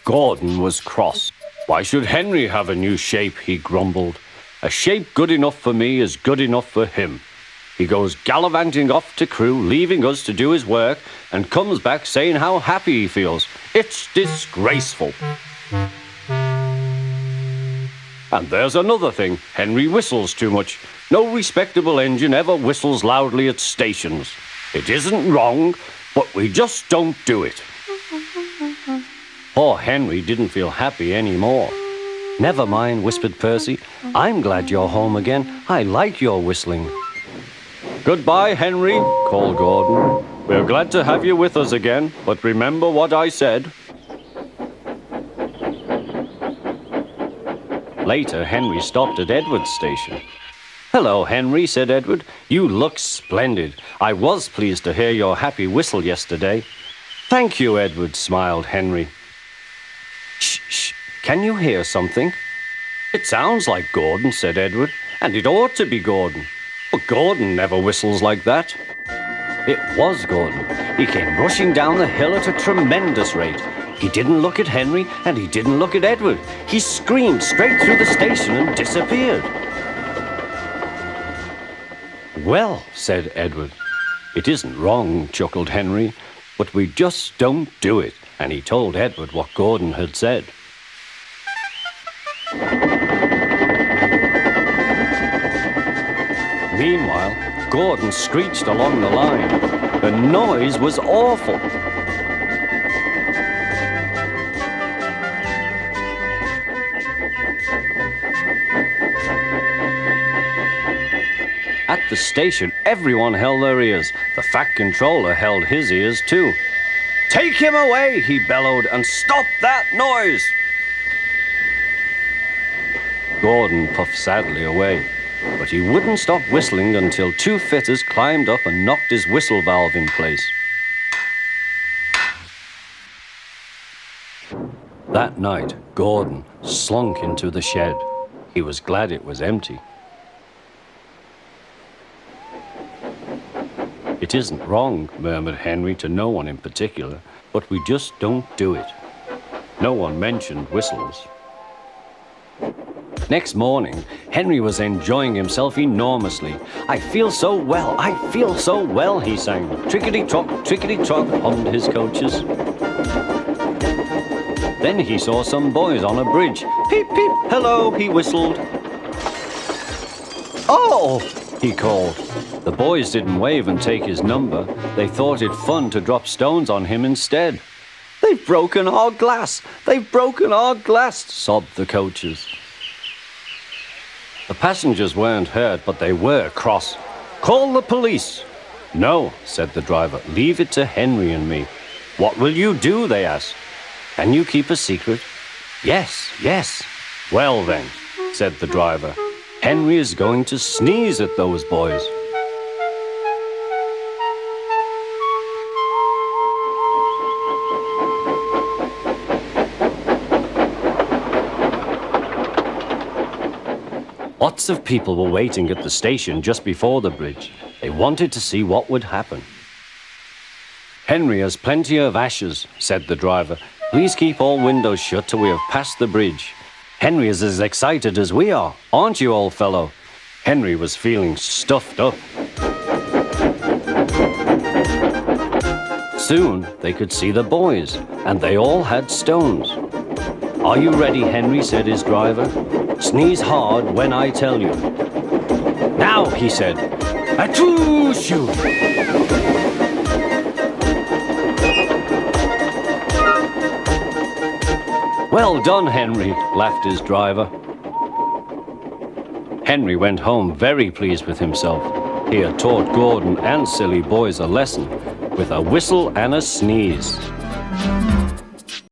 Gordon was cross. Why should Henry have a new shape, he grumbled. A shape good enough for me is good enough for him. He goes gallivanting off to Crewe, leaving us to do his work, and comes back saying how happy he feels. It's disgraceful. And there's another thing. Henry whistles too much. No respectable engine ever whistles loudly at stations. It isn't wrong, but we just don't do it. Poor Henry didn't feel happy anymore. Never mind, whispered Percy. I'm glad you're home again. I like your whistling. Goodbye, Henry, called Gordon. We're glad to have you with us again, but remember what I said. Later, Henry stopped at Edward's station. Hello, Henry, said Edward. You look splendid. I was pleased to hear your happy whistle yesterday. Thank you, Edward, smiled Henry. Shh, shh. Can you hear something? It sounds like Gordon, said Edward, and it ought to be Gordon. But Gordon never whistles like that. It was Gordon. He came rushing down the hill at a tremendous rate. He didn't look at Henry, and he didn't look at Edward. He screamed straight through the station and disappeared. Well, said Edward. It isn't wrong, chuckled Henry, but we just don't do it. And he told Edward what Gordon had said. Meanwhile, Gordon screeched along the line. The noise was awful. At the station, everyone held their ears. The Fat Controller held his ears too. Take him away, he bellowed, and stop that noise! Gordon puffed sadly away, but he wouldn't stop whistling until two fitters climbed up and knocked his whistle valve in place. That night, Gordon slunk into the shed. He was glad it was empty. It isn't wrong, murmured Henry to no one in particular, but we just don't do it. No one mentioned whistles. Next morning, Henry was enjoying himself enormously. I feel so well, he sang. Trickety-trot, hummed his coaches. Then he saw some boys on a bridge. Peep, peep, hello, he whistled. Oh, he called. The boys didn't wave and take his number. They thought it fun to drop stones on him instead. They've broken our glass! They've broken our glass! Sobbed the coaches. The passengers weren't hurt, but they were cross. Call the police! No, said the driver. Leave it to Henry and me. What will you do? They asked. Can you keep a secret? Yes, yes. Well then, said the driver. Henry is going to sneeze at those boys. Lots of people were waiting at the station just before the bridge. They wanted to see what would happen. Henry has plenty of ashes, said the driver. Please keep all windows shut till we have passed the bridge. Henry is as excited as we are, aren't you, old fellow? Henry was feeling stuffed up. Soon they could see the boys, and they all had stones. Are you ready, Henry, said his driver. Sneeze hard when I tell you. Now, he said. Achoo-shoo! Well done, Henry, laughed his driver. Henry went home very pleased with himself. He had taught Gordon and silly boys a lesson with a whistle and a sneeze.